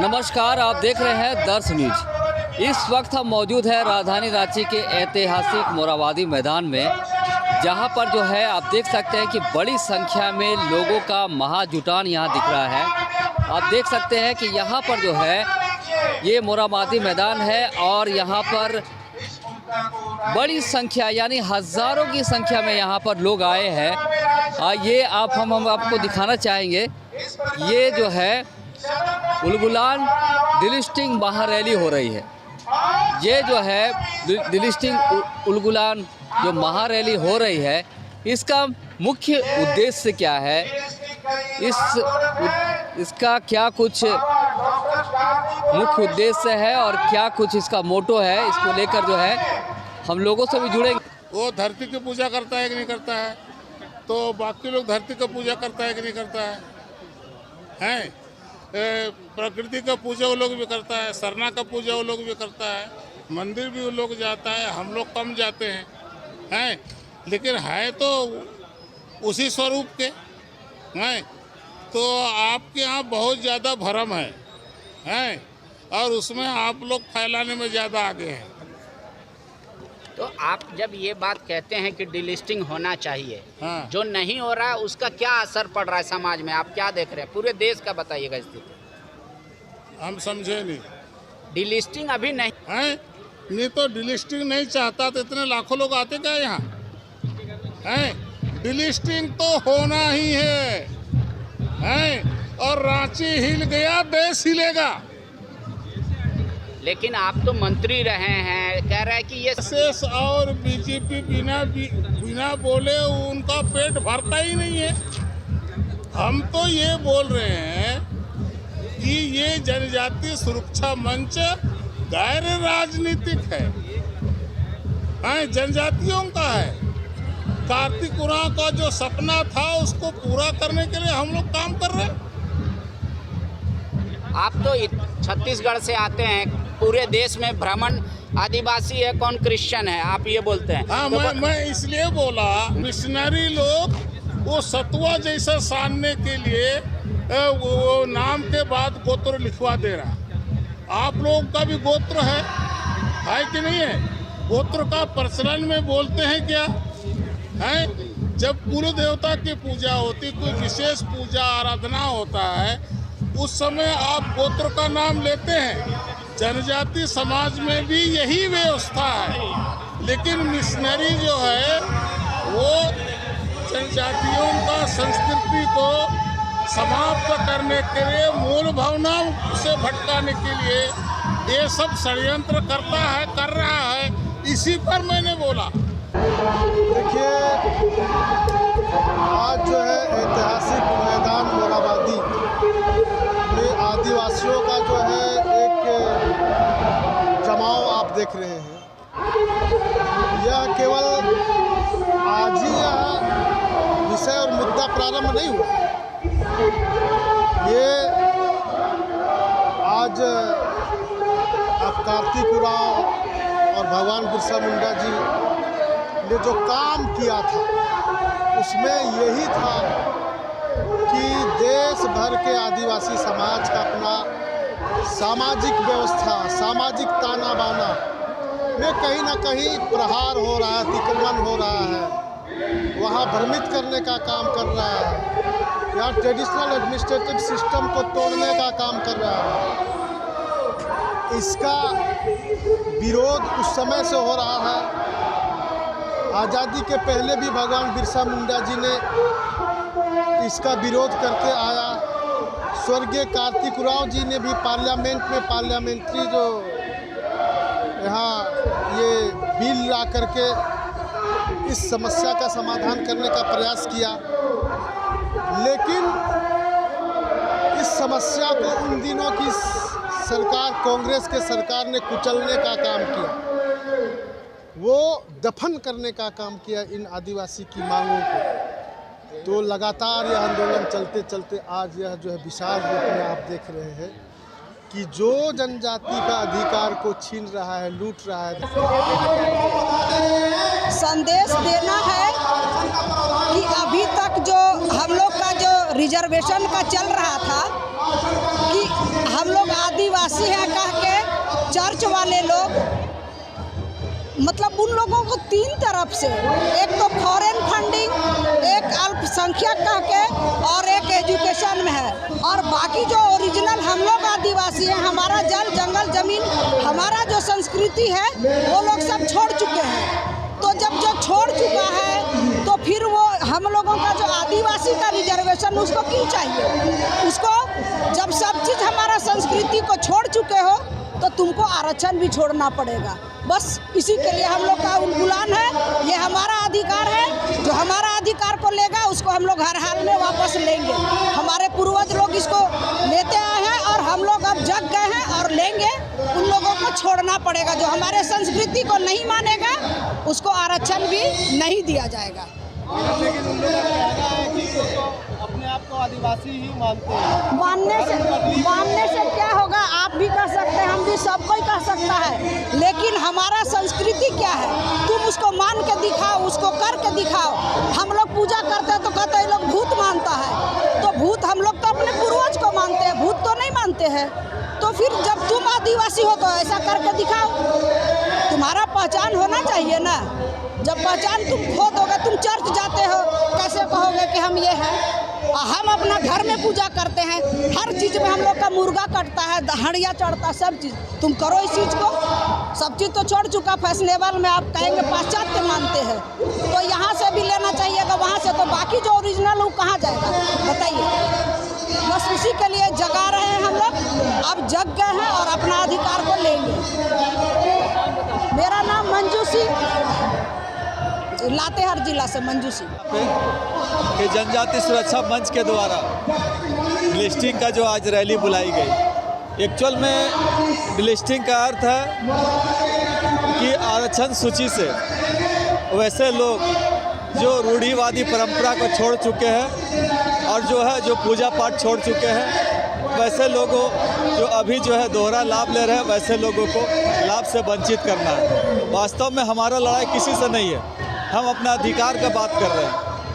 नमस्कार, आप देख रहे हैं दर्श न्यूज। इस वक्त हम मौजूद हैं राजधानी रांची के ऐतिहासिक मोरहाबादी मैदान में, जहां पर जो है आप देख सकते हैं कि बड़ी संख्या में लोगों का महाजुटान यहां दिख रहा है। आप देख सकते हैं कि यहां पर जो है ये मोरहाबादी मैदान है और यहां पर बड़ी संख्या यानी हज़ारों की संख्या में यहाँ पर लोग आए हैं। ये हम आपको दिखाना चाहेंगे। ये जो है उलगुलान डिलिस्टिंग महारैली हो रही है। ये जो है डिलिस्टिंग उलगुलान जो महारैली हो रही है, इसका मुख्य उद्देश्य क्या है, इसका क्या कुछ मुख्य उद्देश्य है और क्या कुछ इसका मोटो है, इसको लेकर जो है हम लोगों से भी जुड़ेंगे। वो धरती की पूजा करता है कि नहीं करता है, तो बाकी लोग धरती की पूजा करता है कि नहीं करता है, प्रकृति का पूजा वो लोग भी करता है, सरना का पूजा वो लोग भी करता है, मंदिर भी वो लोग जाता है, हम लोग कम जाते हैं, लेकिन है तो उसी स्वरूप के हैं। तो आपके यहाँ बहुत ज़्यादा भरम है और उसमें आप लोग फैलाने में ज़्यादा आगे हैं। तो आप जब ये बात कहते हैं कि डिलिस्टिंग होना चाहिए, हाँ। जो नहीं हो रहा है उसका क्या असर पड़ रहा है समाज में, आप क्या देख रहे हैं? पूरे देश का बताइएगा स्थिति। हम समझे नहीं। डिलिस्टिंग अभी नहीं है, नहीं तो डिलिस्टिंग नहीं चाहता तो इतने लाखों लोग आते क्या यहाँ हैं? डिलिस्टिंग तो होना ही है और रांची हिल गया देश हिलेगा। लेकिन आप तो मंत्री रहे हैं, कह रहे हैं कि ये कांग्रेस और बीजेपी बिना बोले उनका पेट भरता ही नहीं है। हम तो ये बोल रहे हैं कि ये जनजातीय सुरक्षा मंच गैर राजनीतिक है, जनजातियों का है। कार्तिक उरांव का जो सपना था उसको पूरा करने के लिए हम लोग काम कर रहे हैं। आप तो छत्तीसगढ़ से आते हैं, पूरे देश में भ्रमण, आदिवासी है कौन क्रिश्चियन है, आप ये बोलते हैं। हाँ, तो मैं इसलिए बोला, मिशनरी लोग वो सतुआ जैसा सानने के लिए वो नाम के बाद गोत्र लिखवा दे रहा। आप लोगों का भी गोत्र है कि नहीं है? गोत्र का प्रचलन में बोलते हैं क्या है? जब कुल देवता की पूजा होती, कोई विशेष पूजा आराधना होता है, उस समय आप गोत्र का नाम लेते हैं। जनजाति समाज में भी यही व्यवस्था है, लेकिन मिशनरी जो है वो जनजातियों का संस्कृति को समाप्त करने के लिए, मूल भावनाओं से भटकाने के लिए ये सब षड्यंत्र कर रहा है। इसी पर मैंने बोला। देखिए, आज जो है ऐतिहासिक मैदान मोरहाबादी में आदिवासियों का जो है एक जमाव आप देख रहे हैं। यह केवल आज ही यह विषय और मुद्दा प्रारंभ नहीं हुआ। ये आज आप कार्तिक उरांव और भगवान बिरसा मुंडा जी ने जो काम किया था उसमें यही था कि देश भर के आदिवासी समाज का अपना सामाजिक व्यवस्था, सामाजिक ताना बाना में कहीं ना कहीं प्रहार हो रहा है, अतिक्रमण हो रहा है, वहाँ भ्रमित करने का काम कर रहा है, या ट्रेडिशनल एडमिनिस्ट्रेटिव सिस्टम को तोड़ने का काम कर रहा है। इसका विरोध उस समय से हो रहा है। आज़ादी के पहले भी भगवान बिरसा मुंडा जी ने इसका विरोध करते आया। स्वर्गीय कार्तिक उरांव जी ने भी पार्लियामेंट में पार्लियामेंट्री जो यहाँ ये बिल ला करके इस समस्या का समाधान करने का प्रयास किया, लेकिन इस समस्या को उन दिनों की सरकार, कांग्रेस के सरकार ने कुचलने का काम किया, वो दफन करने का काम किया इन आदिवासी की मांगों को। तो लगातार यह आंदोलन चलते चलते आज यह जो है विशाल रूप में आप देख रहे हैं कि जो जनजाति का अधिकार को छीन रहा है, लूट रहा है। संदेश देना है कि अभी तक जो हम लोग का जो रिजर्वेशन का चल रहा था कि हम लोग आदिवासी हैं कह के चर्च वाले लोग, मतलब उन लोगों को तीन तरफ से, एक तो फॉरेन फंडिंग, एक अल्पसंख्यक कह के और एक एजुकेशन में है, और बाकी जो ओरिजिनल हम लोग आदिवासी हैं, हमारा जल जंगल जमीन, हमारा जो संस्कृति है वो लोग सब छोड़ चुके हैं। तो जब जो छोड़ चुका है तो फिर वो हम लोगों का जो आदिवासी का रिजर्वेशन उसको क्यों चाहिए? उसको जब सब चीज़ हमारा संस्कृति को छोड़ चुके हो तो तुमको आरक्षण भी छोड़ना पड़ेगा। बस इसी के लिए हम लोग का उलगुलान है, ये हमारा अधिकार है। जो हमारा अधिकार को लेगा उसको हम लोग हर हाल में वापस लेंगे। हमारे पूर्वज लोग इसको लेते आए हैं और हम लोग अब जग गए हैं और लेंगे। उन लोगों को छोड़ना पड़ेगा, जो हमारे संस्कृति को नहीं मानेगा उसको आरक्षण भी नहीं दिया जाएगा। लेकिन उन लोगों का कहना है कि अपने आप को आदिवासी ही मानते हैं। मानने से क्या होगा? आप भी कर सकते हैं, हम भी, सब कोई कर सकता है, लेकिन हमारा संस्कृति क्या है? तुम उसको मान के दिखाओ, उसको करके दिखाओ। हम लोग पूजा करते हैं तो कहते हैं लोग भूत मानता है, तो भूत हम लोग तो अपने पूर्वज को मानते हैं, भूत तो नहीं मानते हैं। तो फिर जब तुम आदिवासी हो तो ऐसा करके दिखाओ, तुम्हारा पहचान होना चाहिए ना। जब पहचान तुम खो दोगे, तुम चर्च जाते हो, कैसे कहोगे कि हम ये हैं? हम अपना घर में पूजा करते हैं, हर चीज़ में हम लोग का मुर्गा कटता है, हंडिया चढ़ता है, सब चीज़। तुम करो इस चीज़ को, सब चीज़ तो छोड़ चुका फैशनेबल में, आप कहेंगे पाश्चात्य मानते हैं, तो यहाँ से भी लेना चाहिएगा, वहाँ से तो बाकी जो ओरिजिनल वो कहाँ जाएगा बताइए? बस उसी के लिए जगा रहे हैं हम लोग, अब जग गए हैं और अपना अधिकार को लेंगे। मेरा नाम मंजू सिंह, लातेहार जिला से मंजू सिंह। कि जनजाति सुरक्षा मंच के द्वारा डिलिस्टिंग का जो आज रैली बुलाई गई, एक्चुअल में डिलिस्टिंग का अर्थ है कि आरक्षण सूची से वैसे लोग जो रूढ़िवादी परंपरा को छोड़ चुके हैं और जो पूजा पाठ छोड़ चुके हैं, वैसे लोगों जो अभी दोहरा लाभ ले रहे हैं, वैसे लोगों को लाभ से वंचित करना है। वास्तव में हमारा लड़ाई किसी से नहीं है, हम अपना अधिकार का बात कर रहे हैं।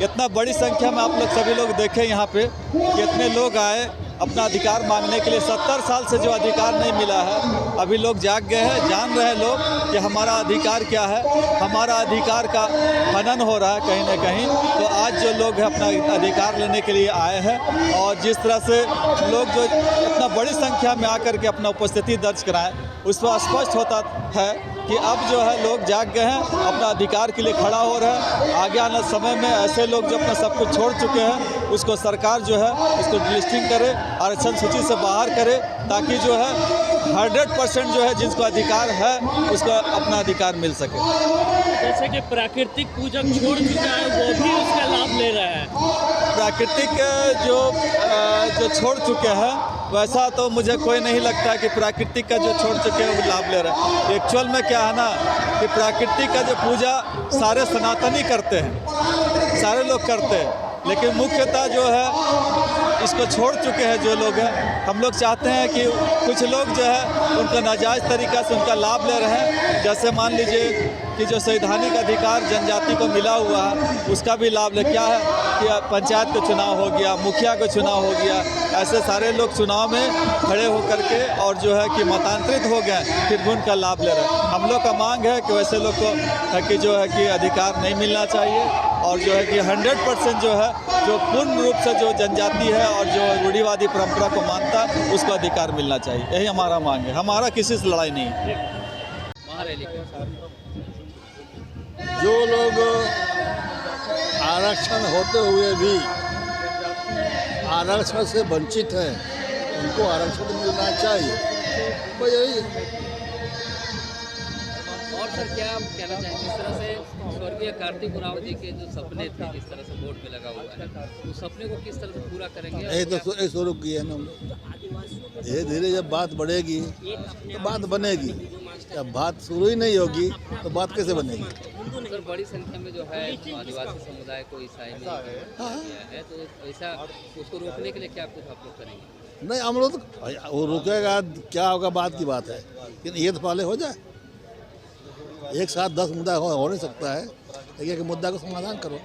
इतना बड़ी संख्या में आप लोग सभी लोग देखें यहाँ पे कितने लोग आए अपना अधिकार मांगने के लिए। 70 साल से जो अधिकार नहीं मिला है, अभी लोग जाग गए हैं, जान रहे हैं लोग कि हमारा अधिकार क्या है, हमारा अधिकार का हनन हो रहा है कहीं ना कहीं। तो आज जो लोग हैं अपना अधिकार लेने के लिए आए हैं, और जिस तरह से लोग जो इतना बड़ी संख्या में आकर के अपना उपस्थिति दर्ज कराएं, उस पर स्पष्ट होता है कि अब लोग जाग गए हैं, अपना अधिकार के लिए खड़ा हो रहे हैं। आगे आने समय में ऐसे लोग जो अपना सब कुछ छोड़ चुके हैं, उसको सरकार उसको डिलिस्टिंग करे, आरक्षण सूची से बाहर करे, ताकि 100% जिसको अधिकार है उसको अपना अधिकार मिल सके। जैसे कि प्राकृतिक पूजक छोड़ चुका है वो भी उसका लाभ ले रहा है। प्राकृतिक जो छोड़ चुके हैं, वैसा तो मुझे कोई नहीं लगता कि प्राकृतिक का जो छोड़ चुके हैं वो लाभ ले रहे हैं। एक्चुअल में क्या है ना कि प्राकृतिक का जो पूजा सारे सनातनी करते हैं, सारे लोग करते हैं, लेकिन मुख्यतः इसको छोड़ चुके हैं जो लोग हैं। हम लोग चाहते हैं कि कुछ लोग उनका नाजायज़ तरीक़ा से उनका लाभ ले रहे हैं। जैसे मान लीजिए कि जो संवैधानिक अधिकार जनजाति को मिला हुआ है, उसका भी लाभ ले। क्या है कि पंचायत का चुनाव हो गया, मुखिया का चुनाव हो गया, ऐसे सारे लोग चुनाव में खड़े होकर के और कि मतांतरित हो गए, फिर भी उनका लाभ ले रहे हैं। हम लोग का मांग है कि वैसे लोग को कि अधिकार नहीं मिलना चाहिए, और कि 100% जो पूर्ण रूप से जो जनजाति है और जो रूढ़िवादी परंपरा को मानता है, उसको अधिकार मिलना चाहिए। यही हमारा मांग है, हमारा किसी से लड़ाई नहीं है। जो लोग आरक्षण होते हुए भी आरक्षण से वंचित हैं, उनको आरक्षण मिलना चाहिए। तो यही। और सर क्या आप कहना चाहेंगे, जिस तरह से स्वर्गीय कार्तिक उरांव जी के जो सपने थे, जिस तरह से वोट में लगा हुआ है, उस सपने को किस तरह से पूरा करेंगे? यही तो शुरू किए हैं हम लोग। धीरे धीरे जब बात बढ़ेगी तो बात बनेगी, जब बात शुरू ही नहीं होगी तो बात कैसे बनेगी? सर बड़ी संख्या में जो है आदिवासी समुदाय को ईसाई ने किया है, तो ऐसा उसको रोकने के लिए क्या कुछ आप लोग करेंगे? नहीं, हम लोग वो रुकेगा क्या होगा बात की बात है, लेकिन ये तो पहले हो जाए। एक साथ 10 मुद्दा हो नहीं सकता है, एक मुद्दा का समाधान करो,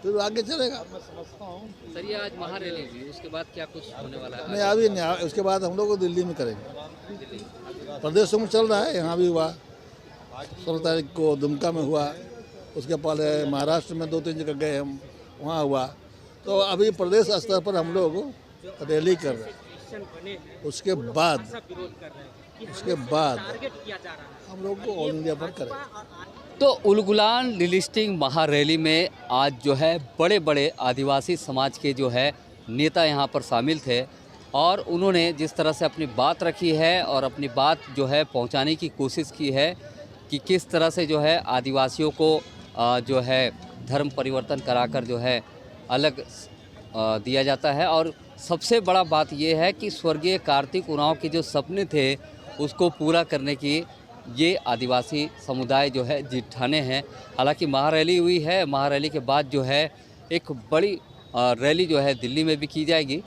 फिर आगे चलेगा। सर ये आज महारैली हुई, उसके बाद क्या कुछ होने वाला है? नहीं, अभी नहीं, उसके बाद हम लोग दिल्ली में करेंगे। प्रदेशों में चल रहा है, यहाँ भी हुआ, 16 तारीख को दुमका में हुआ, उसके पहले महाराष्ट्र में 2-3 जगह गए हम, वहाँ हुआ। तो अभी प्रदेश स्तर पर हम लोग रैली कर रहे हैं, उसके बाद हम लोग को ऑल इंडिया पर करें। तो उलगुलान डिलिस्टिंग महारैली में आज जो है बड़े बड़े आदिवासी समाज के जो है नेता यहाँ पर शामिल थे और उन्होंने जिस तरह से अपनी बात रखी है और अपनी बात जो है पहुँचाने की कोशिश की है कि किस तरह से जो है आदिवासियों को जो है धर्म परिवर्तन कराकर जो है अलग दिया जाता है। और सबसे बड़ा बात यह है कि स्वर्गीय कार्तिक उरांव के जो सपने थे उसको पूरा करने की ये आदिवासी समुदाय जो है जिद ठाने हैं। हालांकि महारैली हुई है, महारैली के बाद जो है एक बड़ी रैली जो है दिल्ली में भी की जाएगी।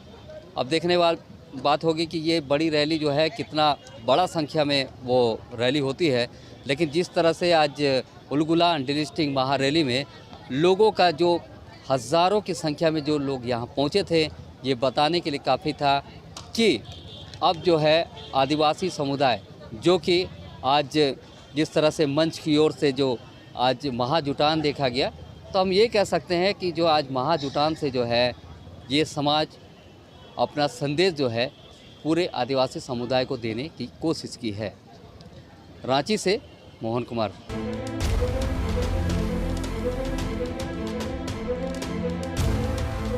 अब देखने वाली बात होगी कि ये बड़ी रैली जो है कितना बड़ा संख्या में वो रैली होती है। लेकिन जिस तरह से आज उलगुलान डिलिस्टिंग महारैली में लोगों का जो हज़ारों की संख्या में जो लोग यहाँ पहुँचे थे, ये बताने के लिए काफ़ी था कि अब जो है आदिवासी समुदाय जो कि आज जिस तरह से मंच की ओर से जो आज महाजुटान देखा गया, तो हम ये कह सकते हैं कि जो आज महाजुटान से जो है ये समाज अपना संदेश जो है पूरे आदिवासी समुदाय को देने की कोशिश की है। रांची से मोहन कुमार।